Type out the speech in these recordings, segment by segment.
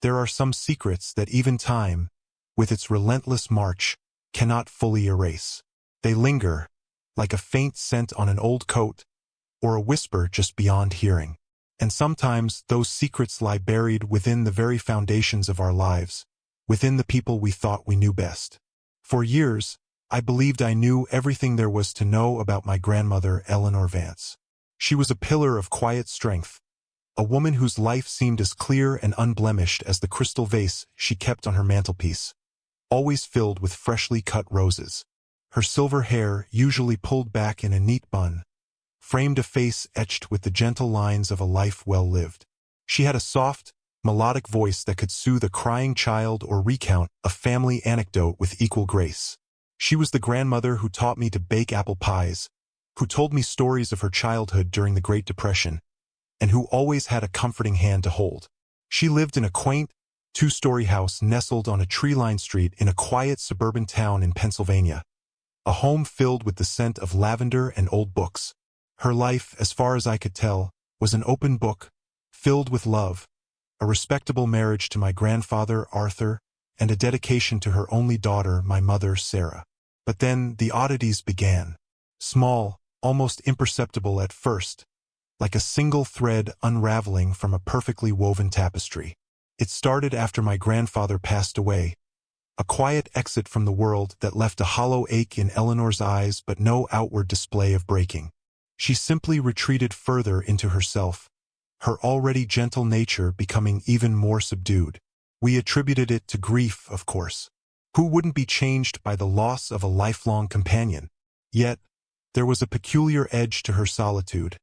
There are some secrets that even time, with its relentless march, cannot fully erase. They linger, like a faint scent on an old coat, or a whisper just beyond hearing. And sometimes those secrets lie buried within the very foundations of our lives, within the people we thought we knew best. For years, I believed I knew everything there was to know about my grandmother, Eleanor Vance. She was a pillar of quiet strength, a woman whose life seemed as clear and unblemished as the crystal vase she kept on her mantelpiece, always filled with freshly cut roses. Her silver hair, usually pulled back in a neat bun, framed a face etched with the gentle lines of a life well lived. She had a soft, melodic voice that could soothe a crying child or recount a family anecdote with equal grace. She was the grandmother who taught me to bake apple pies, who told me stories of her childhood during the Great Depression, and who always had a comforting hand to hold. She lived in a quaint, two-story house nestled on a tree-lined street in a quiet suburban town in Pennsylvania, a home filled with the scent of lavender and old books. Her life, as far as I could tell, was an open book, filled with love, a respectable marriage to my grandfather, Arthur, and a dedication to her only daughter, my mother, Sarah. But then the oddities began. Small, almost imperceptible at first, like a single thread unraveling from a perfectly woven tapestry. It started after my grandfather passed away, a quiet exit from the world that left a hollow ache in Eleanor's eyes but no outward display of breaking. She simply retreated further into herself, her already gentle nature becoming even more subdued. We attributed it to grief, of course. Who wouldn't be changed by the loss of a lifelong companion? Yet, there was a peculiar edge to her solitude,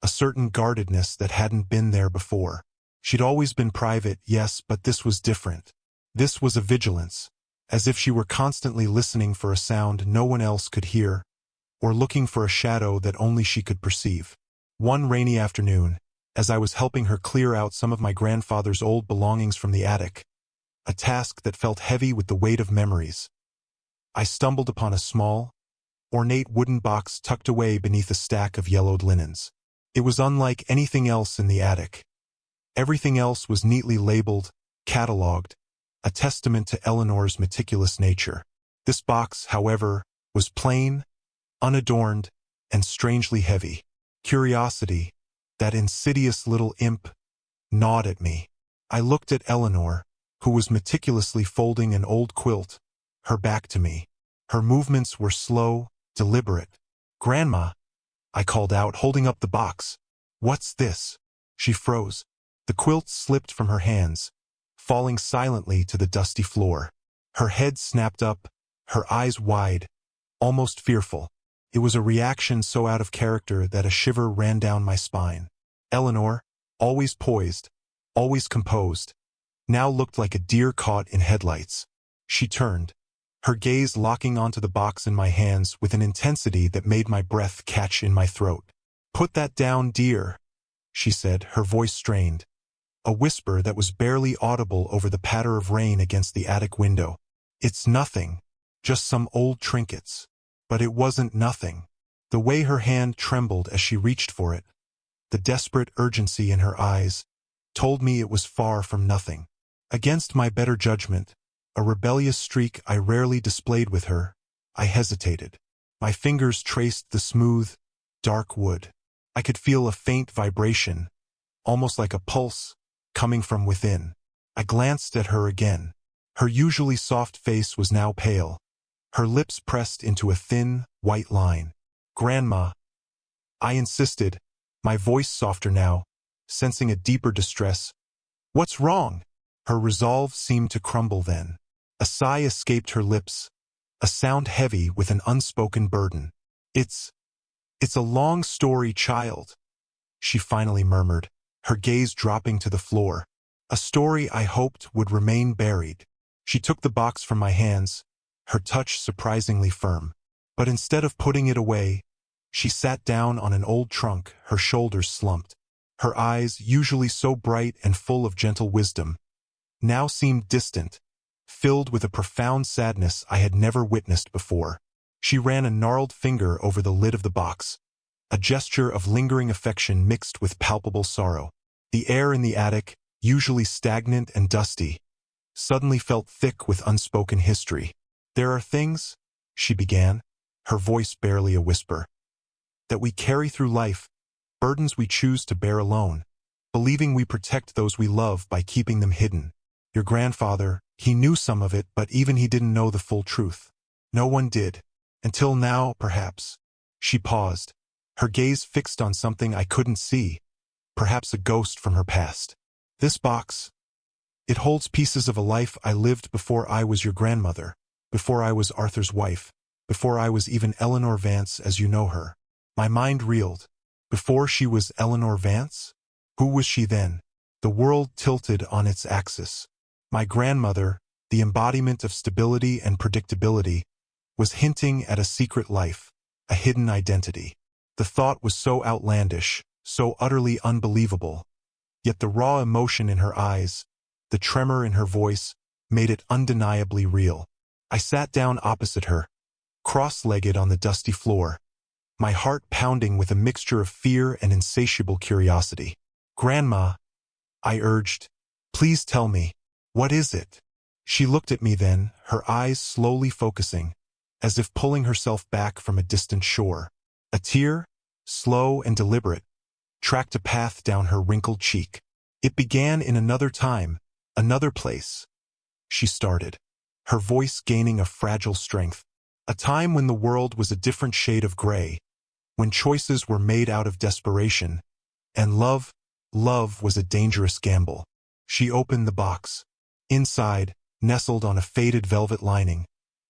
a certain guardedness that hadn't been there before. She'd always been private, yes, but this was different. This was a vigilance, as if she were constantly listening for a sound no one else could hear, or looking for a shadow that only she could perceive. One rainy afternoon, as I was helping her clear out some of my grandfather's old belongings from the attic, a task that felt heavy with the weight of memories, I stumbled upon a small, ornate wooden box tucked away beneath a stack of yellowed linens. It was unlike anything else in the attic. Everything else was neatly labeled, catalogued, a testament to Eleanor's meticulous nature. This box, however, was plain, unadorned, and strangely heavy. Curiosity, that insidious little imp, gnawed at me. I looked at Eleanor, who was meticulously folding an old quilt, her back to me. Her movements were slow, deliberate. "Grandma," I called out, holding up the box. "What's this?" She froze. The quilt slipped from her hands, falling silently to the dusty floor. Her head snapped up, her eyes wide, almost fearful. It was a reaction so out of character that a shiver ran down my spine. Eleanor, always poised, always composed, now looked like a deer caught in headlights. She turned, her gaze locking onto the box in my hands with an intensity that made my breath catch in my throat. "Put that down, dear," she said, her voice strained, a whisper that was barely audible over the patter of rain against the attic window. "It's nothing, just some old trinkets." But it wasn't nothing. The way her hand trembled as she reached for it, the desperate urgency in her eyes, told me it was far from nothing. Against my better judgment, a rebellious streak I rarely displayed with her, I hesitated. My fingers traced the smooth, dark wood. I could feel a faint vibration, almost like a pulse, coming from within. I glanced at her again. Her usually soft face was now pale, her lips pressed into a thin, white line. "Grandma," I insisted, my voice softer now, sensing a deeper distress. "What's wrong?" Her resolve seemed to crumble then. A sigh escaped her lips, a sound heavy with an unspoken burden. It's a long story, child," she finally murmured, her gaze dropping to the floor. "A story I hoped would remain buried." She took the box from my hands, her touch surprisingly firm. But instead of putting it away, she sat down on an old trunk, her shoulders slumped. Her eyes, usually so bright and full of gentle wisdom, now seemed distant, filled with a profound sadness I had never witnessed before. She ran a gnarled finger over the lid of the box, a gesture of lingering affection mixed with palpable sorrow. The air in the attic, usually stagnant and dusty, suddenly felt thick with unspoken history. "There are things," she began, her voice barely a whisper, "that we carry through life, burdens we choose to bear alone, believing we protect those we love by keeping them hidden. Your grandfather, he knew some of it, but even he didn't know the full truth. No one did. Until now, perhaps." She paused, her gaze fixed on something I couldn't see, perhaps a ghost from her past. "This box, it holds pieces of a life I lived before I was your grandmother, before I was Arthur's wife, before I was even Eleanor Vance as you know her." My mind reeled. Before she was Eleanor Vance? Who was she then? The world tilted on its axis. My grandmother, the embodiment of stability and predictability, was hinting at a secret life, a hidden identity. The thought was so outlandish, so utterly unbelievable. Yet the raw emotion in her eyes, the tremor in her voice, made it undeniably real. I sat down opposite her, cross-legged on the dusty floor, my heart pounding with a mixture of fear and insatiable curiosity. "Grandma," I urged, "please tell me, what is it?" She looked at me then, her eyes slowly focusing, as if pulling herself back from a distant shore. A tear, slow and deliberate, tracked a path down her wrinkled cheek. "It began in another time, another place," she started, her voice gaining a fragile strength. "A time when the world was a different shade of gray, when choices were made out of desperation, and love was a dangerous gamble." She opened the box. Inside, nestled on a faded velvet lining,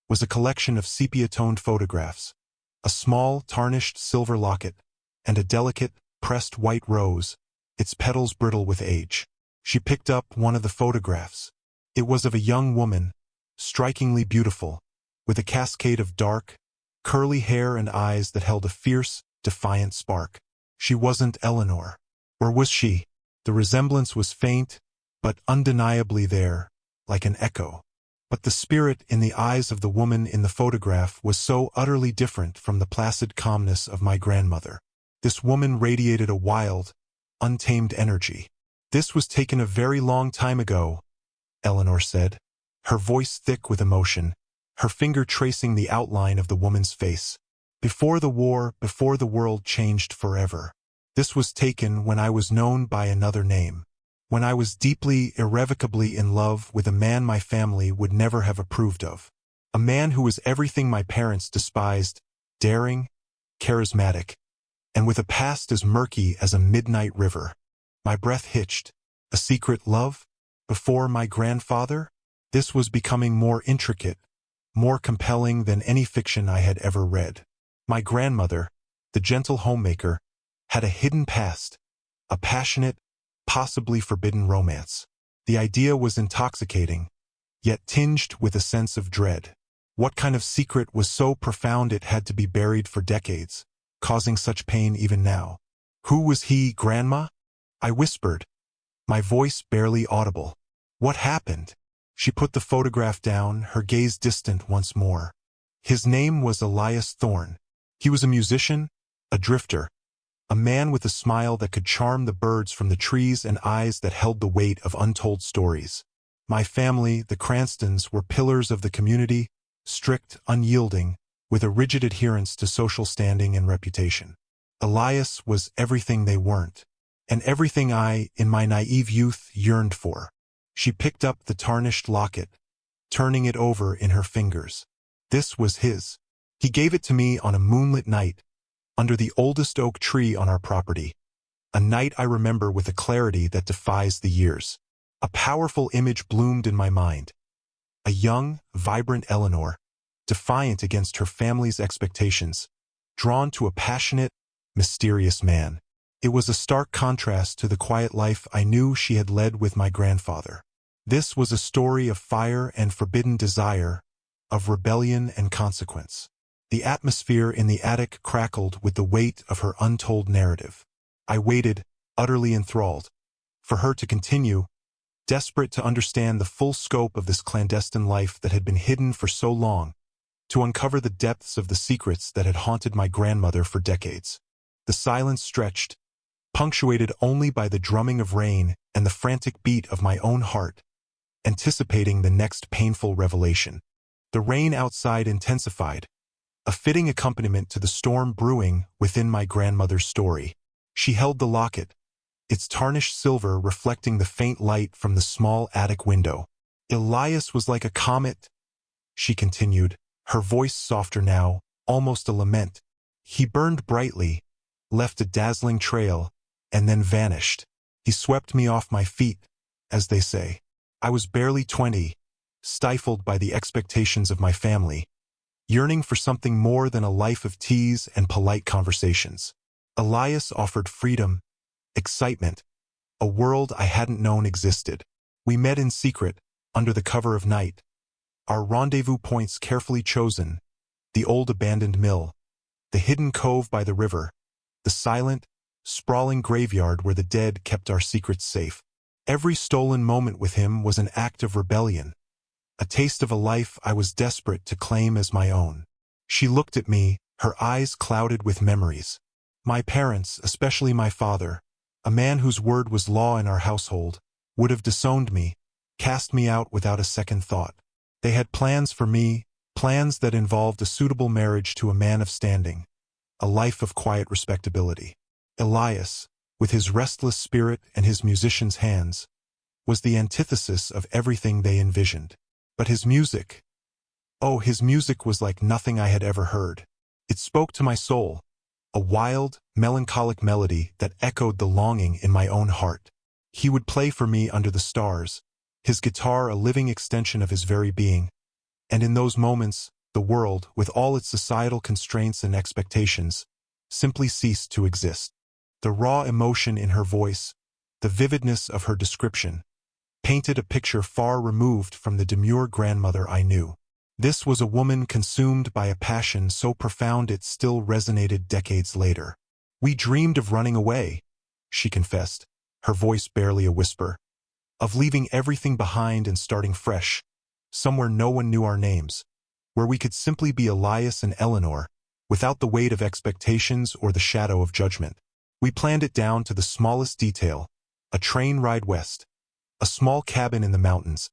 was a collection of sepia-toned photographs, a small, tarnished silver locket, and a delicate, pressed white rose, its petals brittle with age. She picked up one of the photographs. It was of a young woman, strikingly beautiful, with a cascade of dark, curly hair and eyes that held a fierce, defiant spark. She wasn't Eleanor. Or was she? The resemblance was faint, but undeniably there, like an echo. But the spirit in the eyes of the woman in the photograph was so utterly different from the placid calmness of my grandmother. This woman radiated a wild, untamed energy. "This was taken a very long time ago," Eleanor said, her voice thick with emotion, her finger tracing the outline of the woman's face. "Before the war, before the world changed forever. This was taken when I was known by another name, when I was deeply, irrevocably in love with a man my family would never have approved of. A man who was everything my parents despised, daring, charismatic, and with a past as murky as a midnight river." My breath hitched. A secret love? Before my grandfather? This was becoming more intricate, more compelling than any fiction I had ever read. My grandmother, the gentle homemaker, had a hidden past, a passionate, possibly forbidden romance. The idea was intoxicating, yet tinged with a sense of dread. What kind of secret was so profound it had to be buried for decades, causing such pain even now? "Who was he, Grandma?" I whispered, my voice barely audible. "What happened?" She put the photograph down, her gaze distant once more. "His name was Elias Thorne. He was a musician, a drifter, a man with a smile that could charm the birds from the trees and eyes that held the weight of untold stories. My family, the Cranstons, were pillars of the community, strict, unyielding, with a rigid adherence to social standing and reputation. Elias was everything they weren't, and everything I, in my naive youth, yearned for." She picked up the tarnished locket, turning it over in her fingers. "This was his. He gave it to me on a moonlit night, under the oldest oak tree on our property. A night I remember with a clarity that defies the years. A powerful image bloomed in my mind. A young, vibrant Eleanor, defiant against her family's expectations, drawn to a passionate, mysterious man. It was a stark contrast to the quiet life I knew she had led with my grandfather. This was a story of fire and forbidden desire, of rebellion and consequence. The atmosphere in the attic crackled with the weight of her untold narrative. I waited, utterly enthralled, for her to continue, desperate to understand the full scope of this clandestine life that had been hidden for so long, to uncover the depths of the secrets that had haunted my grandmother for decades. The silence stretched, punctuated only by the drumming of rain and the frantic beat of my own heart, anticipating the next painful revelation. The rain outside intensified, a fitting accompaniment to the storm brewing within my grandmother's story. She held the locket, its tarnished silver reflecting the faint light from the small attic window. Elias was like a comet, she continued, her voice softer now, almost a lament. He burned brightly, left a dazzling trail, and then vanished. He swept me off my feet, as they say. I was barely 20, stifled by the expectations of my family, yearning for something more than a life of tease and polite conversations. Elias offered freedom, excitement, a world I hadn't known existed. We met in secret, under the cover of night, our rendezvous points carefully chosen, the old abandoned mill, the hidden cove by the river, the silent, sprawling graveyard where the dead kept our secrets safe. Every stolen moment with him was an act of rebellion, a taste of a life I was desperate to claim as my own. She looked at me, her eyes clouded with memories. My parents, especially my father, a man whose word was law in our household, would have disowned me, cast me out without a second thought. They had plans for me, plans that involved a suitable marriage to a man of standing, a life of quiet respectability. Elias, with his restless spirit and his musician's hands, was the antithesis of everything they envisioned. But his music, oh, his music was like nothing I had ever heard. It spoke to my soul, a wild, melancholic melody that echoed the longing in my own heart. He would play for me under the stars, his guitar a living extension of his very being, and in those moments, the world, with all its societal constraints and expectations, simply ceased to exist. The raw emotion in her voice, the vividness of her description, painted a picture far removed from the demure grandmother I knew. This was a woman consumed by a passion so profound it still resonated decades later. We dreamed of running away, she confessed, her voice barely a whisper, of leaving everything behind and starting fresh, somewhere no one knew our names, where we could simply be Elias and Eleanor, without the weight of expectations or the shadow of judgment. We planned it down to the smallest detail, a train ride west, a small cabin in the mountains,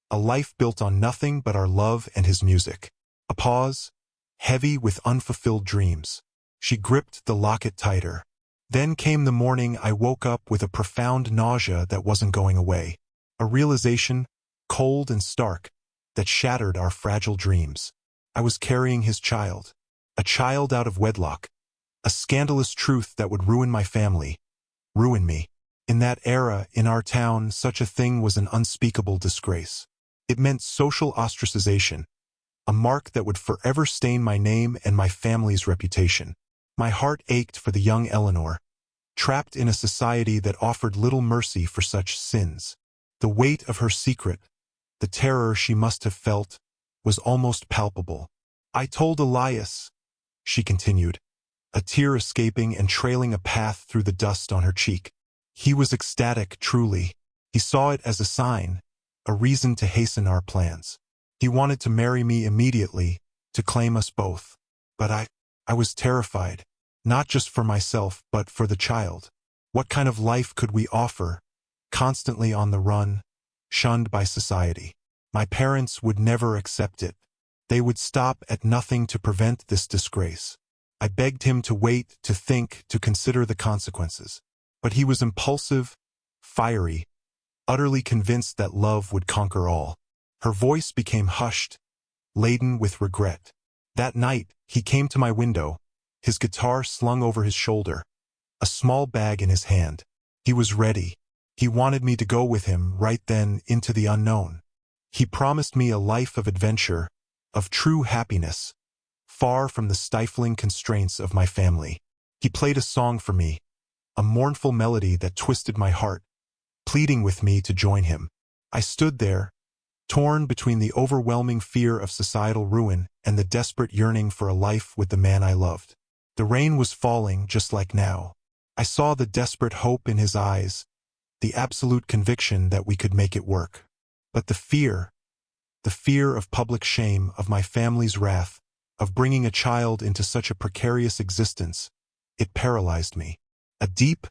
a life built on nothing but our love and his music. A pause, heavy with unfulfilled dreams. She gripped the locket tighter. Then came the morning I woke up with a profound nausea that wasn't going away, a realization, cold and stark, that shattered our fragile dreams. I was carrying his child, a child out of wedlock, a scandalous truth that would ruin my family, ruin me. In that era, in our town, such a thing was an unspeakable disgrace. It meant social ostracization, a mark that would forever stain my name and my family's reputation. My heart ached for the young Eleanor, trapped in a society that offered little mercy for such sins. The weight of her secret, the terror she must have felt, was almost palpable. I told Elias, she continued, a tear escaping and trailing a path through the dust on her cheek. He was ecstatic, truly. He saw it as a sign, a reason to hasten our plans. He wanted to marry me immediately, to claim us both. But I was terrified, not just for myself, but for the child. What kind of life could we offer, constantly on the run, shunned by society? My parents would never accept it. They would stop at nothing to prevent this disgrace. I begged him to wait, to think, to consider the consequences. But he was impulsive, fiery, utterly convinced that love would conquer all. Her voice became hushed, laden with regret. That night, he came to my window, his guitar slung over his shoulder, a small bag in his hand. He was ready. He wanted me to go with him right then into the unknown. He promised me a life of adventure, of true happiness, far from the stifling constraints of my family. He played a song for me, a mournful melody that twisted my heart, pleading with me to join him. I stood there, torn between the overwhelming fear of societal ruin and the desperate yearning for a life with the man I loved. The rain was falling just like now. I saw the desperate hope in his eyes, the absolute conviction that we could make it work. But the fear of public shame, of my family's wrath, of bringing a child into such a precarious existence, it paralyzed me. A deep,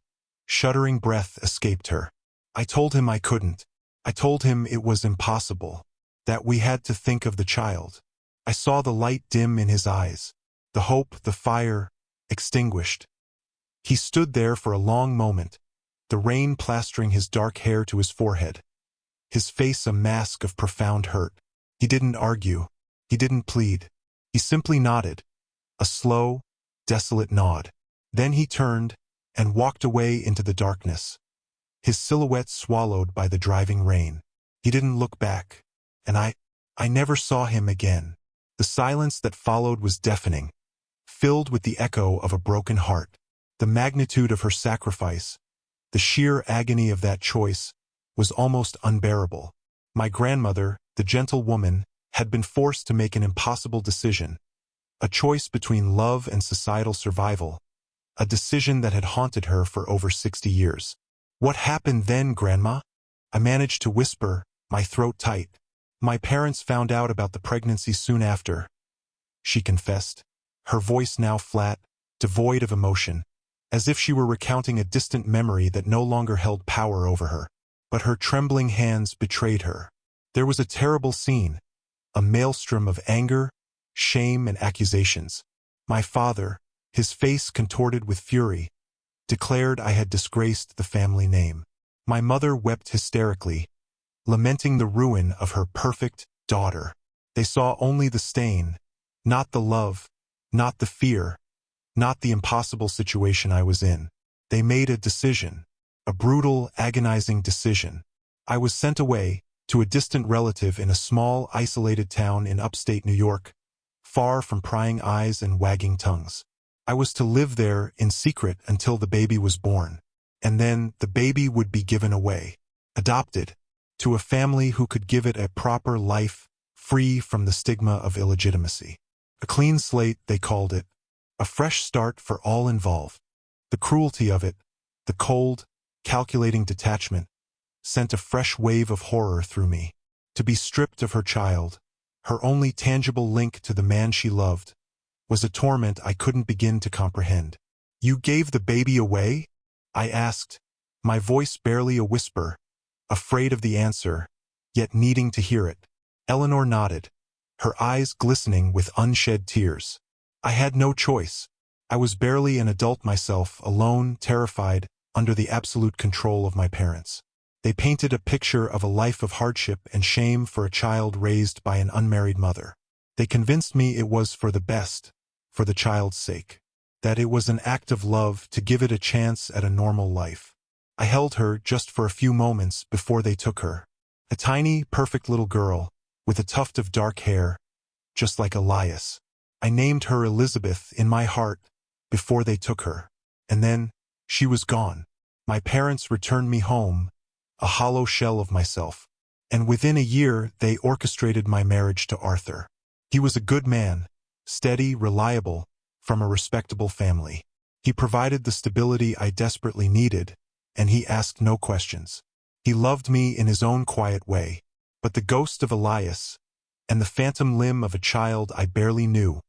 Shuddering breath escaped her. I told him I couldn't. I told him it was impossible, that we had to think of the child. I saw the light dim in his eyes, the hope, the fire, extinguished. He stood there for a long moment, the rain plastering his dark hair to his forehead, his face a mask of profound hurt. He didn't argue. He didn't plead. He simply nodded, a slow, desolate nod. Then he turned and walked away into the darkness, his silhouette swallowed by the driving rain. He didn't look back, and I never saw him again. The silence that followed was deafening, filled with the echo of a broken heart. The magnitude of her sacrifice, the sheer agony of that choice, was almost unbearable. My grandmother, the gentle woman, had been forced to make an impossible decision, a choice between love and societal survival, a decision that had haunted her for over 60 years. What happened then, Grandma? I managed to whisper, my throat tight. My parents found out about the pregnancy soon after, she confessed, her voice now flat, devoid of emotion, as if she were recounting a distant memory that no longer held power over her. But her trembling hands betrayed her. There was a terrible scene, a maelstrom of anger, shame, and accusations. My father, his face contorted with fury, declared I had disgraced the family name. My mother wept hysterically, lamenting the ruin of her perfect daughter. They saw only the stain, not the love, not the fear, not the impossible situation I was in. They made a decision, a brutal, agonizing decision. I was sent away to a distant relative in a small, isolated town in upstate New York, far from prying eyes and wagging tongues. I was to live there in secret until the baby was born, and then the baby would be given away, adopted, to a family who could give it a proper life, free from the stigma of illegitimacy. A clean slate, they called it, a fresh start for all involved. The cruelty of it, the cold, calculating detachment, sent a fresh wave of horror through me. To be stripped of her child, her only tangible link to the man she loved, was a torment I couldn't begin to comprehend. You gave the baby away? I asked, my voice barely a whisper, afraid of the answer, yet needing to hear it. Eleanor nodded, her eyes glistening with unshed tears. I had no choice. I was barely an adult myself, alone, terrified, under the absolute control of my parents. They painted a picture of a life of hardship and shame for a child raised by an unmarried mother. They convinced me it was for the best, for the child's sake, that it was an act of love to give it a chance at a normal life. I held her just for a few moments before they took her. A tiny, perfect little girl, with a tuft of dark hair, just like Elias. I named her Elizabeth in my heart before they took her. And then, she was gone. My parents returned me home, a hollow shell of myself. And within a year, they orchestrated my marriage to Arthur. He was a good man, steady, reliable, from a respectable family. He provided the stability I desperately needed, and he asked no questions. He loved me in his own quiet way. But the ghost of Elias, and the phantom limb of a child I barely knew,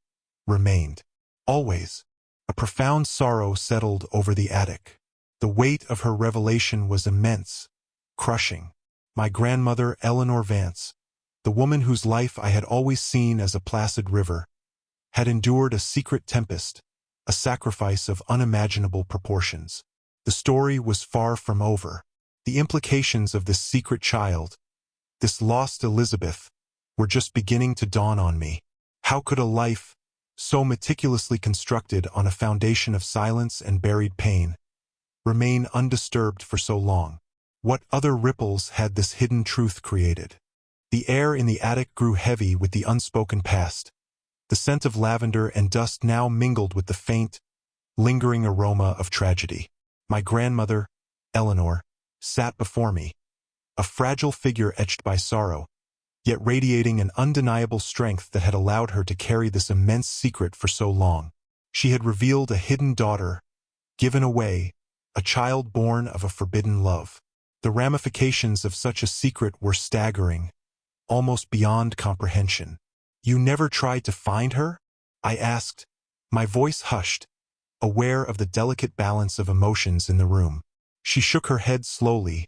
remained. Always. A profound sorrow settled over the attic. The weight of her revelation was immense, crushing. My grandmother, Eleanor Vance, the woman whose life I had always seen as a placid river, had endured a secret tempest, a sacrifice of unimaginable proportions. The story was far from over. The implications of this secret child, this lost Elizabeth, were just beginning to dawn on me. How could a life, so meticulously constructed on a foundation of silence and buried pain, remain undisturbed for so long? What other ripples had this hidden truth created? The air in the attic grew heavy with the unspoken past. The scent of lavender and dust now mingled with the faint, lingering aroma of tragedy. My grandmother, Eleanor, sat before me, a fragile figure etched by sorrow, yet radiating an undeniable strength that had allowed her to carry this immense secret for so long. She had revealed a hidden daughter, given away, a child born of a forbidden love. The ramifications of such a secret were staggering, almost beyond comprehension. You never tried to find her? I asked, my voice hushed, aware of the delicate balance of emotions in the room. She shook her head slowly,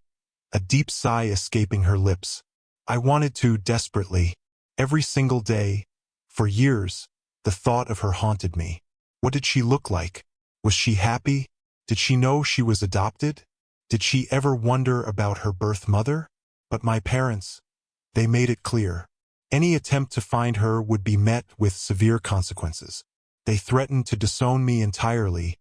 a deep sigh escaping her lips. I wanted to, desperately. Every single day, for years, the thought of her haunted me. What did she look like? Was she happy? Did she know she was adopted? Did she ever wonder about her birth mother? But my parents, they made it clear. Any attempt to find her would be met with severe consequences. They threatened to disown me entirely,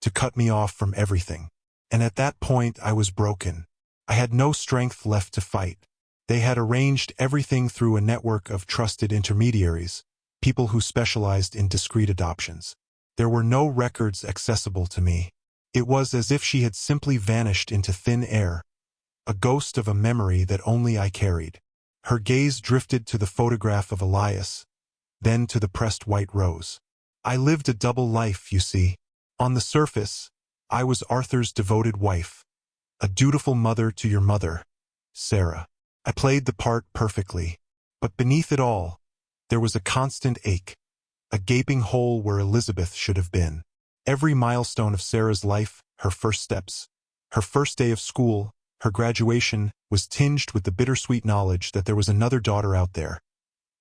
to cut me off from everything. And at that point, I was broken. I had no strength left to fight. They had arranged everything through a network of trusted intermediaries, people who specialized in discreet adoptions. There were no records accessible to me. It was as if she had simply vanished into thin air, a ghost of a memory that only I carried. Her gaze drifted to the photograph of Elias, then to the pressed white rose. I lived a double life, you see. On the surface, I was Arthur's devoted wife, a dutiful mother to your mother, Sarah. I played the part perfectly. But beneath it all, there was a constant ache, a gaping hole where Elizabeth should have been. Every milestone of Sarah's life, her first steps, her first day of school, her graduation, was tinged with the bittersweet knowledge that there was another daughter out there,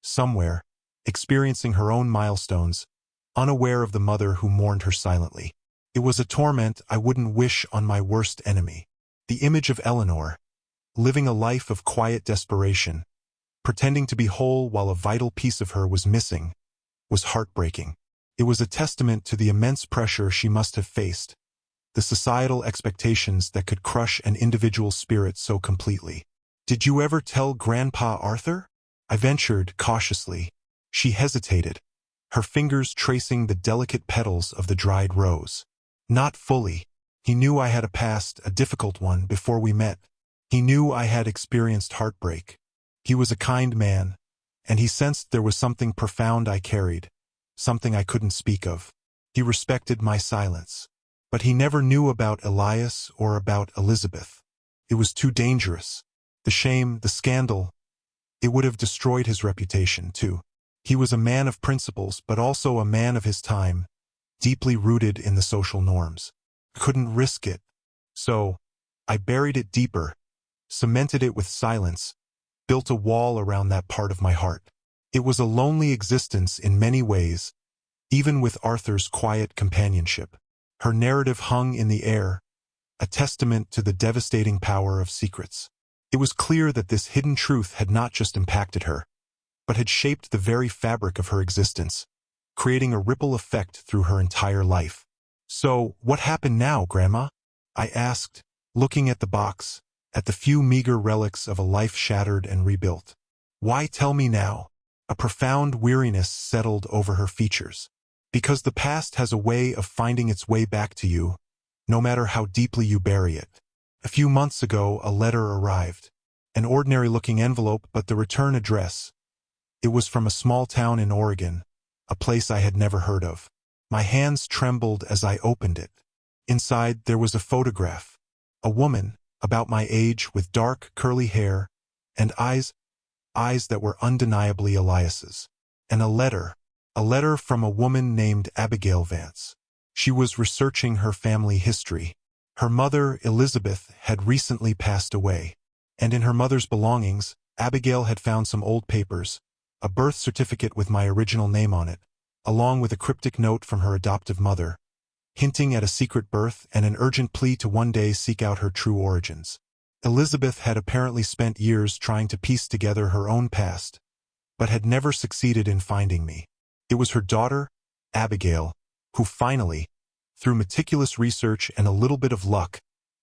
somewhere, experiencing her own milestones, unaware of the mother who mourned her silently. It was a torment I wouldn't wish on my worst enemy. The image of Eleanor, living a life of quiet desperation, pretending to be whole while a vital piece of her was missing, was heartbreaking. It was a testament to the immense pressure she must have faced, the societal expectations that could crush an individual's spirit so completely. Did you ever tell Grandpa Arthur? I ventured cautiously. She hesitated, her fingers tracing the delicate petals of the dried rose. Not fully. He knew I had a past, a difficult one, before we met. He knew I had experienced heartbreak. He was a kind man, and he sensed there was something profound I carried, something I couldn't speak of. He respected my silence. But he never knew about Elias or about Elizabeth. It was too dangerous. The shame, the scandal, it would have destroyed his reputation, too. He was a man of principles, but also a man of his time, deeply rooted in the social norms. I couldn't risk it. So, I buried it deeper, cemented it with silence, built a wall around that part of my heart. It was a lonely existence in many ways, even with Arthur's quiet companionship. Her narrative hung in the air, a testament to the devastating power of secrets. It was clear that this hidden truth had not just impacted her, but had shaped the very fabric of her existence, creating a ripple effect through her entire life. So, what happened now, Grandma? I asked, looking at the box, at the few meager relics of a life shattered and rebuilt. Why tell me now? A profound weariness settled over her features. Because the past has a way of finding its way back to you, no matter how deeply you bury it. A few months ago, a letter arrived. An ordinary-looking envelope, but the return address. It was from a small town in Oregon, a place I had never heard of. My hands trembled as I opened it. Inside, there was a photograph. A woman, about my age, with dark, curly hair, and eyes that were undeniably Elias's. And a letter from a woman named Abigail Vance. She was researching her family history. Her mother, Elizabeth, had recently passed away, and in her mother's belongings, Abigail had found some old papers, a birth certificate with my original name on it, along with a cryptic note from her adoptive mother, hinting at a secret birth and an urgent plea to one day seek out her true origins. Elizabeth had apparently spent years trying to piece together her own past, but had never succeeded in finding me. It was her daughter, Abigail, who finally, through meticulous research and a little bit of luck,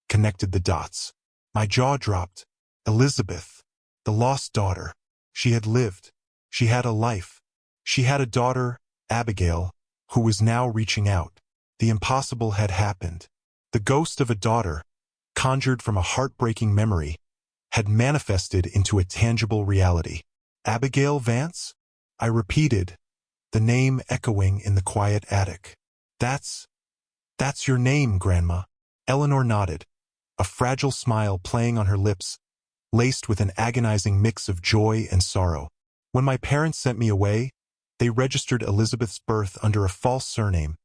connected the dots. My jaw dropped. Elizabeth, the lost daughter. She had lived. She had a life. She had a daughter, Abigail, who was now reaching out. The impossible had happened. The ghost of a daughter, conjured from a heartbreaking memory, had manifested into a tangible reality. Abigail Vance? I repeated, the name echoing in the quiet attic. That's your name, Grandma. Eleanor nodded, a fragile smile playing on her lips, laced with an agonizing mix of joy and sorrow. When my parents sent me away, they registered Elizabeth's birth under a false surname,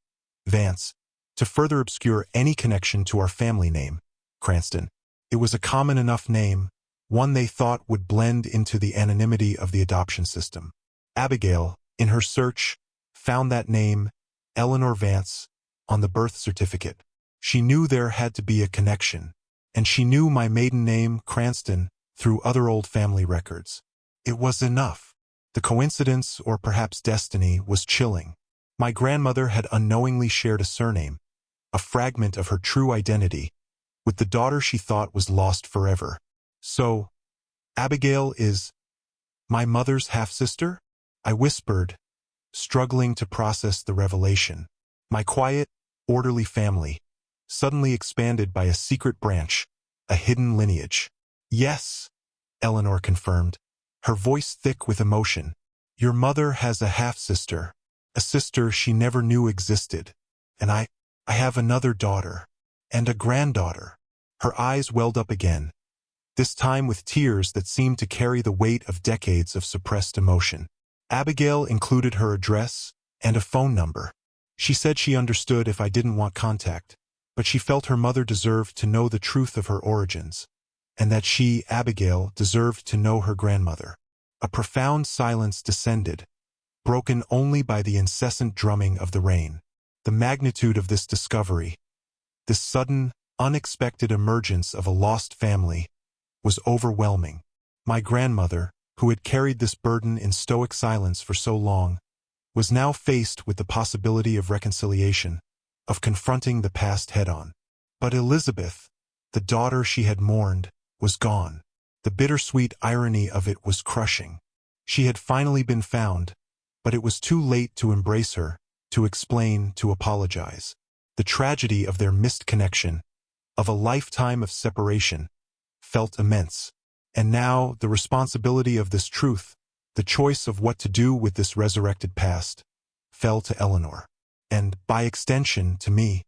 Vance, to further obscure any connection to our family name. Cranston. It was a common enough name, one they thought would blend into the anonymity of the adoption system. Abigail, in her search, found that name, Eleanor Vance, on the birth certificate. She knew there had to be a connection, and she knew my maiden name, Cranston, through other old family records. It was enough. The coincidence, or perhaps destiny, was chilling. My grandmother had unknowingly shared a surname, a fragment of her true identity, with the daughter she thought was lost forever. So, Abigail is my mother's half-sister? I whispered, struggling to process the revelation. My quiet, orderly family, suddenly expanded by a secret branch, a hidden lineage. Yes, Eleanor confirmed, her voice thick with emotion. Your mother has a half-sister, a sister she never knew existed. And I have another daughter, and a granddaughter. Her eyes welled up again, this time with tears that seemed to carry the weight of decades of suppressed emotion. Abigail included her address and a phone number. She said she understood if I didn't want contact, but she felt her mother deserved to know the truth of her origins, and that she, Abigail, deserved to know her grandmother. A profound silence descended, broken only by the incessant drumming of the rain. The magnitude of this discovery, this sudden, unexpected emergence of a lost family, was overwhelming. My grandmother, who had carried this burden in stoic silence for so long, was now faced with the possibility of reconciliation, of confronting the past head-on. But Elizabeth, the daughter she had mourned, was gone. The bittersweet irony of it was crushing. She had finally been found, but it was too late to embrace her, to explain, to apologize. The tragedy of their missed connection, of a lifetime of separation, felt immense. And now the responsibility of this truth, the choice of what to do with this resurrected past, fell to Eleanor. And, by extension, to me.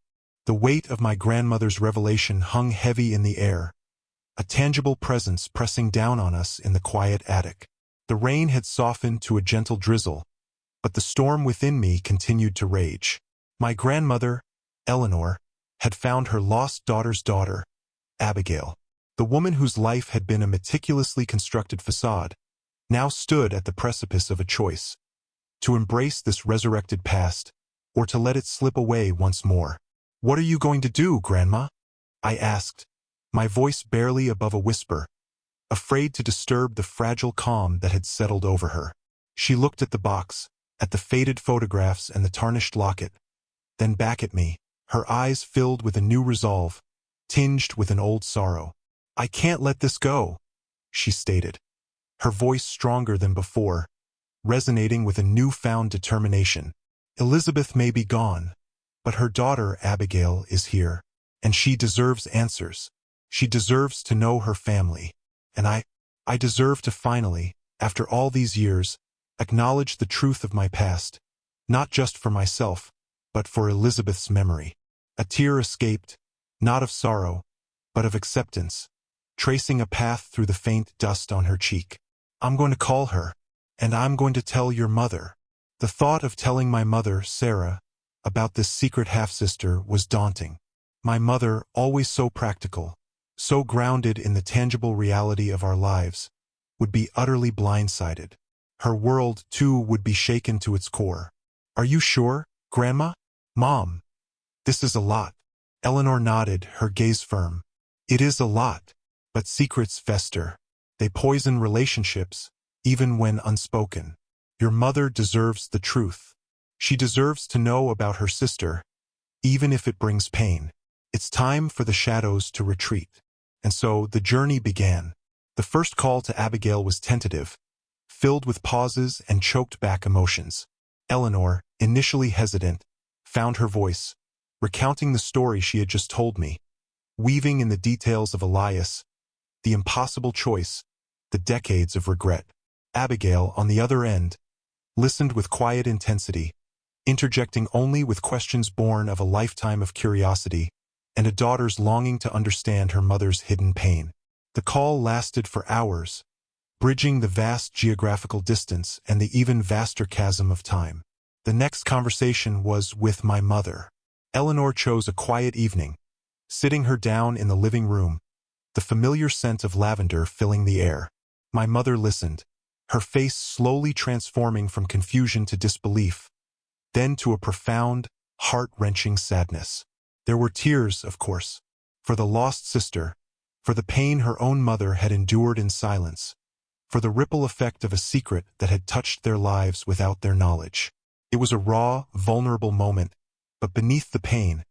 The weight of my grandmother's revelation hung heavy in the air, a tangible presence pressing down on us in the quiet attic. The rain had softened to a gentle drizzle, but the storm within me continued to rage. My grandmother, Eleanor, had found her lost daughter's daughter, Abigail. The woman whose life had been a meticulously constructed facade, now stood at the precipice of a choice: to embrace this resurrected past, or to let it slip away once more. "What are you going to do, Grandma?" I asked, my voice barely above a whisper, afraid to disturb the fragile calm that had settled over her. She looked at the box, at the faded photographs and the tarnished locket, then back at me, her eyes filled with a new resolve, tinged with an old sorrow. "I can't let this go," she stated, her voice stronger than before, resonating with a newfound determination. "Elizabeth may be gone, but her daughter Abigail is here, and she deserves answers. She deserves to know her family, and I deserve to finally, after all these years, acknowledge the truth of my past, not just for myself, but for Elizabeth's memory." A tear escaped, not of sorrow, but of acceptance, tracing a path through the faint dust on her cheek. "I'm going to call her, and I'm going to tell your mother." The thought of telling my mother, Sarah, about this secret half-sister was daunting. My mother, always so practical, so grounded in the tangible reality of our lives, would be utterly blindsided. Her world, too, would be shaken to its core. "Are you sure, Grandma?" "Mom, this is a lot." Eleanor nodded, her gaze firm. "It is a lot, but secrets fester. They poison relationships, even when unspoken. Your mother deserves the truth. She deserves to know about her sister, even if it brings pain. It's time for the shadows to retreat." And so the journey began. The first call to Abigail was tentative, filled with pauses and choked back emotions. Eleanor, initially hesitant, found her voice, recounting the story she had just told me, weaving in the details of Elias, the impossible choice, the decades of regret. Abigail, on the other end, listened with quiet intensity, interjecting only with questions born of a lifetime of curiosity and a daughter's longing to understand her mother's hidden pain. The call lasted for hours, bridging the vast geographical distance and the even vaster chasm of time. The next conversation was with my mother. Eleanor chose a quiet evening, sitting her down in the living room, the familiar scent of lavender filling the air. My mother listened, her face slowly transforming from confusion to disbelief, then to a profound, heart-wrenching sadness. There were tears, of course, for the lost sister, for the pain her own mother had endured in silence, for the ripple effect of a secret that had touched their lives without their knowledge. It was a raw, vulnerable moment, but beneath the pain,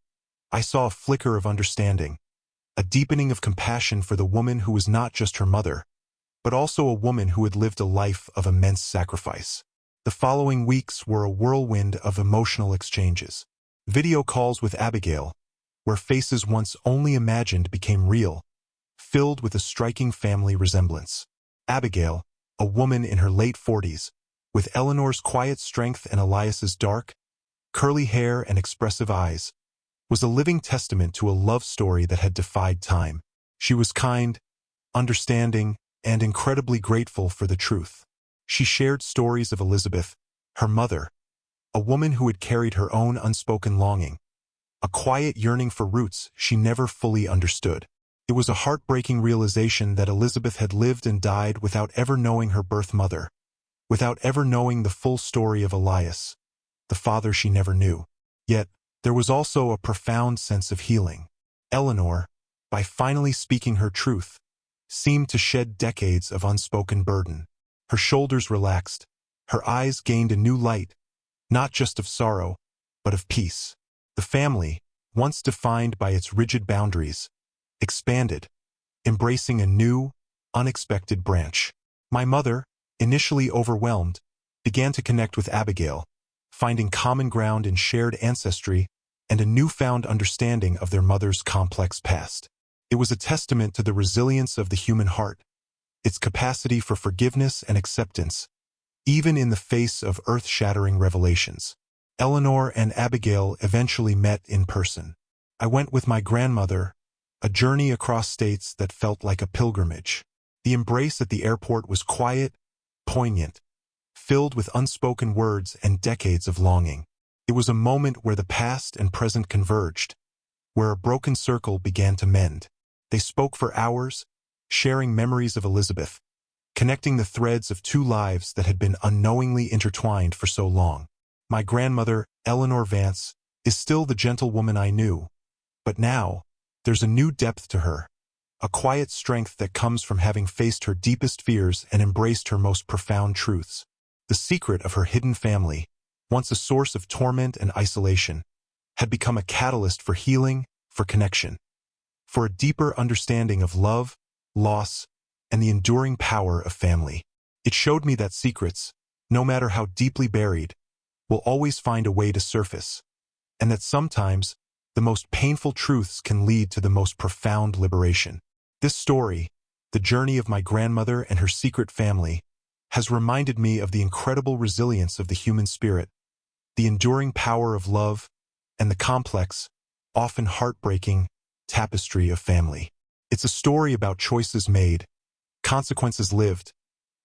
I saw a flicker of understanding, a deepening of compassion for the woman who was not just her mother, but also a woman who had lived a life of immense sacrifice. The following weeks were a whirlwind of emotional exchanges. Video calls with Abigail, where faces once only imagined became real, filled with a striking family resemblance. Abigail, a woman in her late 40s, with Eleanor's quiet strength and Elias's dark, curly hair and expressive eyes, was a living testament to a love story that had defied time. She was kind, understanding, and incredibly grateful for the truth. She shared stories of Elizabeth, her mother, a woman who had carried her own unspoken longing, a quiet yearning for roots she never fully understood. It was a heartbreaking realization that Elizabeth had lived and died without ever knowing her birth mother, without ever knowing the full story of Elias, the father she never knew. Yet, there was also a profound sense of healing. Eleanor, by finally speaking her truth, seemed to shed decades of unspoken burden. Her shoulders relaxed, her eyes gained a new light, not just of sorrow, but of peace. The family, once defined by its rigid boundaries, expanded, embracing a new, unexpected branch. My mother, initially overwhelmed, began to connect with Abigail, finding common ground in shared ancestry and a newfound understanding of their mother's complex past. It was a testament to the resilience of the human heart, its capacity for forgiveness and acceptance, even in the face of earth-shattering revelations. Eleanor and Abigail eventually met in person. I went with my grandmother, a journey across states that felt like a pilgrimage. The embrace at the airport was quiet, poignant, filled with unspoken words and decades of longing. It was a moment where the past and present converged, where a broken circle began to mend. They spoke for hours, sharing memories of Elizabeth, connecting the threads of two lives that had been unknowingly intertwined for so long. My grandmother, Eleanor Vance, is still the gentle woman I knew, but now, there's a new depth to her, a quiet strength that comes from having faced her deepest fears and embraced her most profound truths. The secret of her hidden family, once a source of torment and isolation, had become a catalyst for healing, for connection, for a deeper understanding of love, loss, and the enduring power of family. It showed me that secrets, no matter how deeply buried, will always find a way to surface, and that sometimes the most painful truths can lead to the most profound liberation. This story, the journey of my grandmother and her secret family, has reminded me of the incredible resilience of the human spirit, the enduring power of love, and the complex, often heartbreaking, tapestry of family. It's a story about choices made, consequences lived,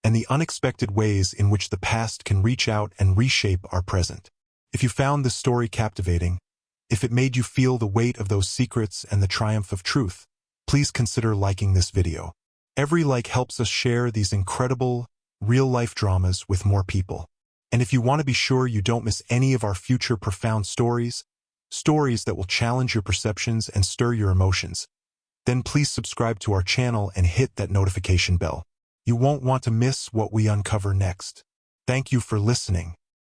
and the unexpected ways in which the past can reach out and reshape our present. If you found this story captivating, if it made you feel the weight of those secrets and the triumph of truth, please consider liking this video. Every like helps us share these incredible, real-life dramas with more people. And if you want to be sure you don't miss any of our future profound stories, stories that will challenge your perceptions and stir your emotions, then please subscribe to our channel and hit that notification bell. You won't want to miss what we uncover next. Thank you for listening.